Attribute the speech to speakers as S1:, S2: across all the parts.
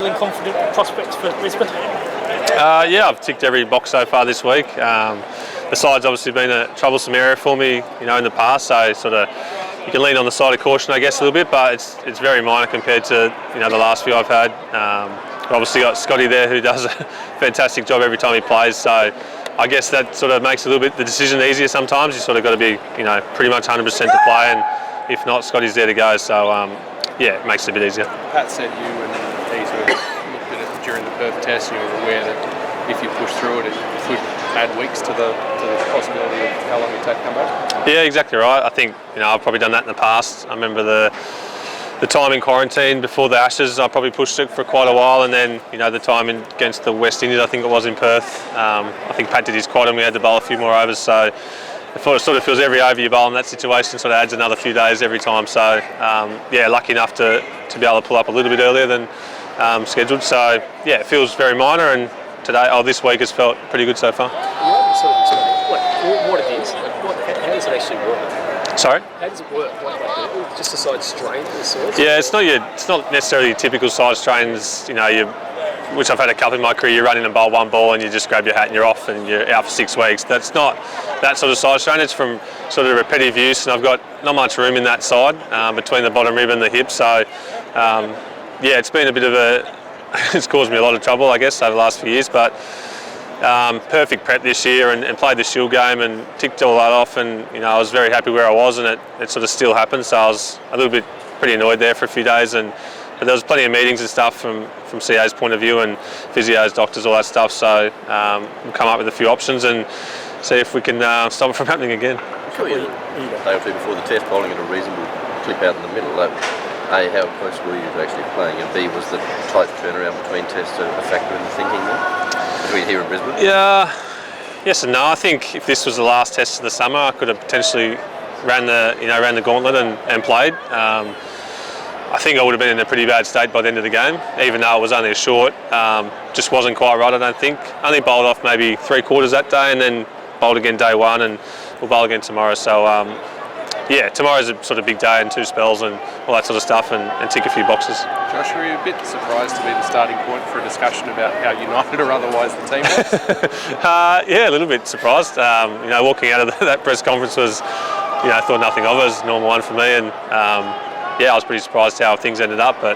S1: Feeling confident prospects for Brisbane?
S2: Yeah, I've ticked every box so far this week. The side's obviously been a troublesome area for me, in the past. So sort of you can lean on the side of caution, I guess, a little bit, but it's very minor compared to the last few I've had. Obviously got Scotty there who does a fantastic job every time he plays. So I guess that sort of makes a little bit the decision easier sometimes. You sort of got to be pretty much 100% to play, and if not, Scotty's there to go. So yeah, it makes it a bit easier.
S3: Pat said you and he sort of looked at it during the Perth test, and you were aware that if you push through it, it could add weeks to the possibility of how long it take to come back.
S2: Yeah, exactly right. I think I've probably done that in the past. I remember the time in quarantine before the Ashes, I probably pushed it for quite a while, and then the time against the West Indies, I think it was in Perth. I think Pat did his quad and we had to bowl a few more overs, so it sort of feels every over you bowl in that situation sort of adds another few days every time. So yeah, lucky enough to be able to pull up a little bit earlier than scheduled. So yeah, it feels very minor, and this week has felt pretty good so far.
S1: What it is? How does it actually work?
S2: Sorry?
S1: How does it work? Just a side strain of sorts?
S2: Yeah, it's not necessarily your typical side strains, which I've had a couple in my career. You run in and bowl one ball and you just grab your hat and you're off and you're out for 6 weeks. That's not that sort of side strain. It's from sort of repetitive use, and I've got not much room in that side between the bottom rib and the hip. So yeah, it's been a bit of it's caused me a lot of trouble, I guess, over the last few years. But perfect prep this year and played the Shield game and ticked all that off, and I was very happy where I was, and it sort of still happened. So I was a little bit pretty annoyed there for a few days, but there was plenty of meetings and stuff from CA's point of view, and physios, doctors, all that stuff. So we'll come up with a few options and see if we can stop it from happening again.
S4: A day or two before the test, bowling at a reasonable clip out in the middle. A, how close were you to actually playing? And B, was the tight turnaround between tests a factor in the thinking there? Between here and Brisbane?
S2: Yeah, yes and no. I think if this was the last test of the summer, I could have potentially ran the gauntlet and played. I think I would have been in a pretty bad state by the end of the game, even though it was only a short. Just wasn't quite right, I don't think. Only bowled off maybe 3/4 that day, and then bowled again day one, and we'll bowl again tomorrow. So yeah, tomorrow's a sort of big day and 2 spells and all that sort of stuff, and tick a few boxes.
S3: Josh, were you a bit surprised to be the starting point for a discussion about how united or otherwise the team was?
S2: Yeah, a little bit surprised. Walking out of that press conference was, I thought nothing of it. It was a normal one for me, and yeah, I was pretty surprised how things ended up. But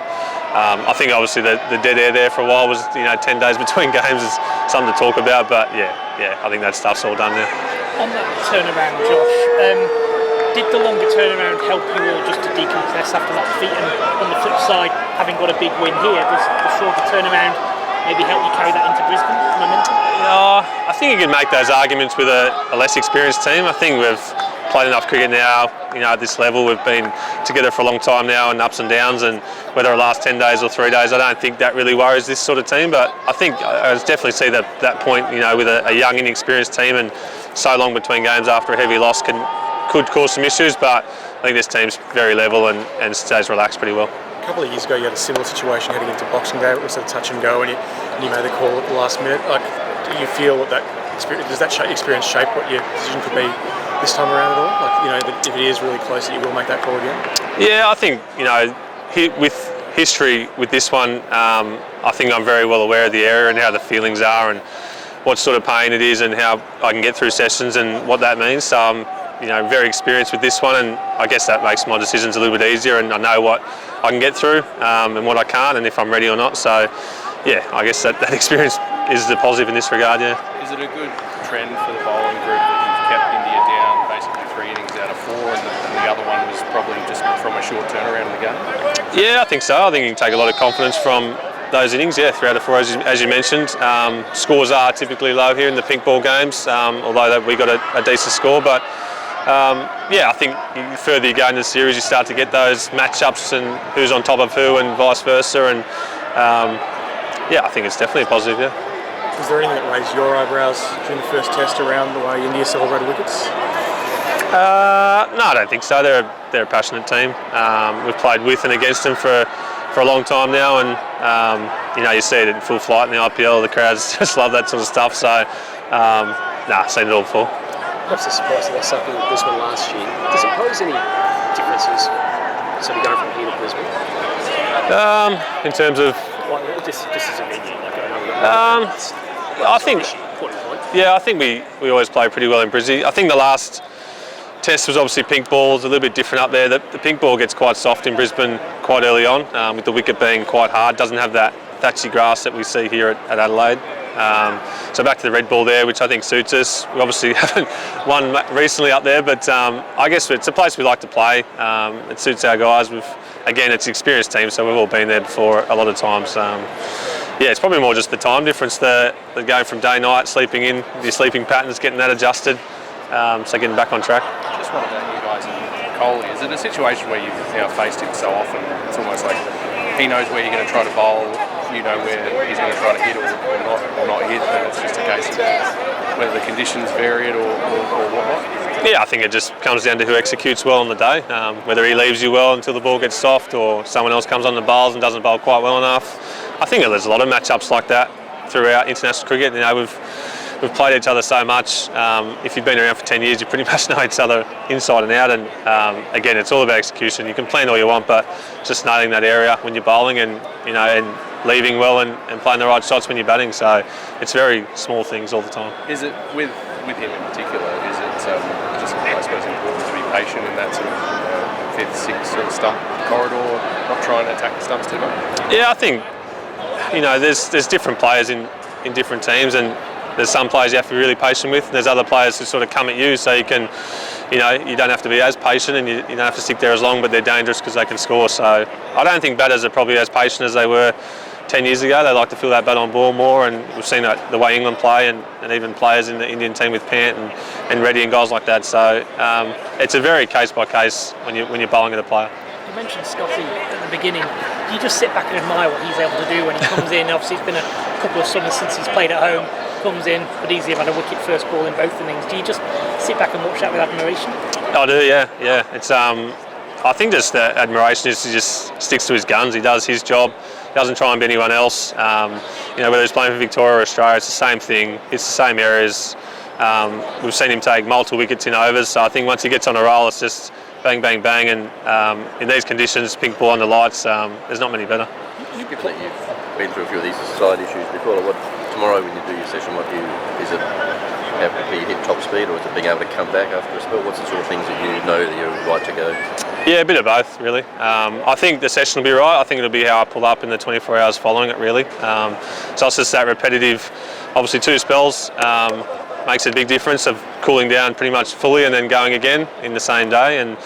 S2: I think obviously the dead air there for a while was 10 days between games is something to talk about. But yeah, I think that stuff's all done now.
S1: On that turnaround, Josh, did the longer turnaround help you all just to decompress after that defeat? And on the flip side, having got a big win here, does the shorter turnaround maybe help you carry that into Brisbane momentum?
S2: I think you can make those arguments with a less experienced team. I think we've played enough cricket now, at this level. We've been together for a long time now, and ups and downs, and whether it lasts 10 days or 3 days, I don't think that really worries this sort of team. But I think I definitely see that point, with a young, inexperienced team, and so long between games after a heavy loss could cause some issues. But I think this team's very level and stays relaxed pretty well.
S5: A couple of years ago, you had a similar situation heading into Boxing Day. It was a touch and go, and you made the call at the last minute. Do you feel that experience, does that experience shape what your decision could be this time around at all? If it is really close, that you will make that call again? Yeah,
S2: I think with history with this one, I think I'm very well aware of the area and how the feelings are and what sort of pain it is and how I can get through sessions and what that means. So I'm very experienced with this one, and I guess that makes my decisions a little bit easier, and I know what I can get through and what I can't, and if I'm ready or not. So yeah, I guess that experience is the positive in this regard. Yeah.
S3: Is it a good trend for the bowling group that you've kept India down basically 3 innings out of 4, and the other one was probably just from a short turnaround in the game? Yeah,
S2: I think so. I think you can take a lot of confidence from those innings, 3 out of 4 as you mentioned. Scores are typically low here in the pink ball games, although we got a decent score. But yeah, I think the further you go into the series, you start to get those matchups and who's on top of who and vice versa. And yeah, I think it's definitely a positive. Yeah.
S5: Was there anything that raised your eyebrows during the first test around the way India celebrated wickets?
S2: No, I don't think so. They're a passionate team. We've played with and against them for a long time now, and you see it in full flight in the IPL. The crowds just love that sort of stuff. So, seen it all before.
S6: Perhaps a surprise that they sucked in Brisbane last year. Does it pose any differences sort of going from here to Brisbane?
S2: In terms of
S6: quite well. This is a venue. Like
S2: I think. Yeah, I think we always play pretty well in Brizzy. I think the last test was obviously pink balls, a little bit different up there. The pink ball gets quite soft in Brisbane quite early on, with the wicket being quite hard. Doesn't have that thatchy grass that we see here at Adelaide. So back to the red ball there, which I think suits us. We obviously haven't won recently up there, but I guess it's a place we like to play. It suits our guys. Again, it's an experienced team, so we've all been there before a lot of times. Yeah, it's probably more just the time difference, the going from day-night, sleeping in, your sleeping patterns, getting that adjusted, so getting back on track.
S3: Just wanted to you guys and Coley, is it a situation where you've faced him so often, it's almost like he knows where you're going to try to bowl, you know where he's going to try to hit or not hit, and it's just a case of whether the conditions vary it or whatnot?
S2: Yeah, I think it just comes down to who executes well on the day, whether he leaves you well until the ball gets soft or someone else comes on the bowls and doesn't bowl quite well enough. I think there's a lot of matchups like that throughout international cricket. We've played each other so much. If you've been around for 10 years, you pretty much know each other inside and out. And again, it's all about execution. You can plan all you want, but just nailing that area when you're bowling and leaving well and playing the right shots when you're batting. So it's very small things all the time.
S3: Is it with him in particular? Is it just I suppose important to be patient in that sort of fifth, sixth sort of stump corridor, not trying to attack the stumps too much? Yeah,
S2: I think there's different players in different teams, and there's some players you have to be really patient with, and there's other players who sort of come at you, so you can, you don't have to be as patient and you don't have to stick there as long, but they're dangerous because they can score. So I don't think batters are probably as patient as they were 10 years ago. They like to feel that bat on ball more, and we've seen that the way England play and even players in the Indian team with Pant and Reddy and guys like that. So it's a very case by case when you're bowling at a player.
S1: You mentioned Scotty at the beginning. Do you just sit back and admire what he's able to do when he comes in? Obviously it's been a couple of summers since he's played at home. Comes in, but easily have had a wicket first ball in both innings. Do you just sit back and watch that with admiration? I do, yeah. It's I think just the admiration is he just sticks to his guns. He does his job. He doesn't try and be anyone else. Whether he's playing for Victoria or Australia, it's the same thing. It's the same areas. We've seen him take multiple wickets in overs. So I think once he gets on a roll, it's just bang, bang, bang. And in these conditions, pink ball on the lights, there's not many better.
S4: You've been through a few of these side issues before. Tomorrow when you do your session, is it how you hit top speed, or is it being able to come back after a spell? What's the sort of things that you know that you're right to go?
S2: Yeah, a bit of both, really. I think the session will be right. I think it'll be how I pull up in the 24 hours following it, really. So it's just that repetitive, obviously 2 spells, makes a big difference of cooling down pretty much fully and then going again in the same day, and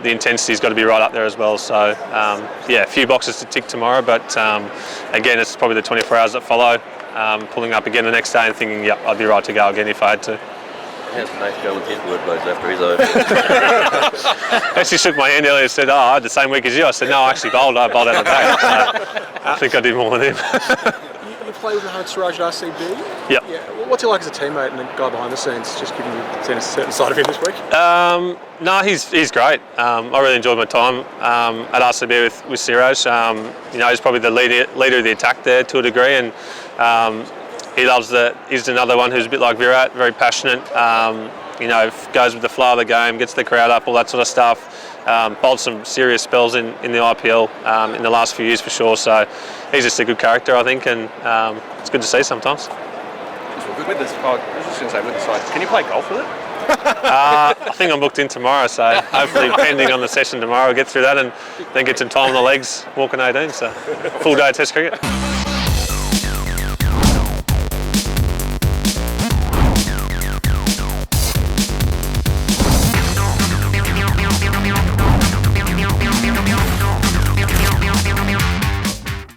S2: the intensity's got to be right up there as well. So a few boxes to tick tomorrow, but again, it's probably the 24 hours that follow. Pulling up again the next day and thinking, yep, I'd be right to go again if I had to.
S4: How's Nate going with his workloads after he's over?
S2: Actually shook my hand earlier and said, I had the same week as you. I said, no, I actually bowled out of the day. So I think I did more than him.
S5: You play with Siraj at RCB?
S2: Yep.
S5: Yeah. What's he like as a teammate and a guy behind the scenes, just giving you seen a certain side of him this week?
S2: No, he's great. I really enjoyed my time at RCB with Siraj. He's probably the leader of the attack there to a degree, and he loves he's another one who's a bit like Virat, very passionate. Goes with the flow of the game, gets the crowd up, all that sort of stuff. Bowled some serious spells in the IPL in the last few years for sure. So he's just a good character, I think, and it's good to see sometimes.
S3: With this, I was just going to say, with the side, can you play golf with it?
S2: I think I'm booked in tomorrow, so hopefully pending on the session tomorrow, I'll get through that and then get some time on the legs walking 18. So full day of Test cricket.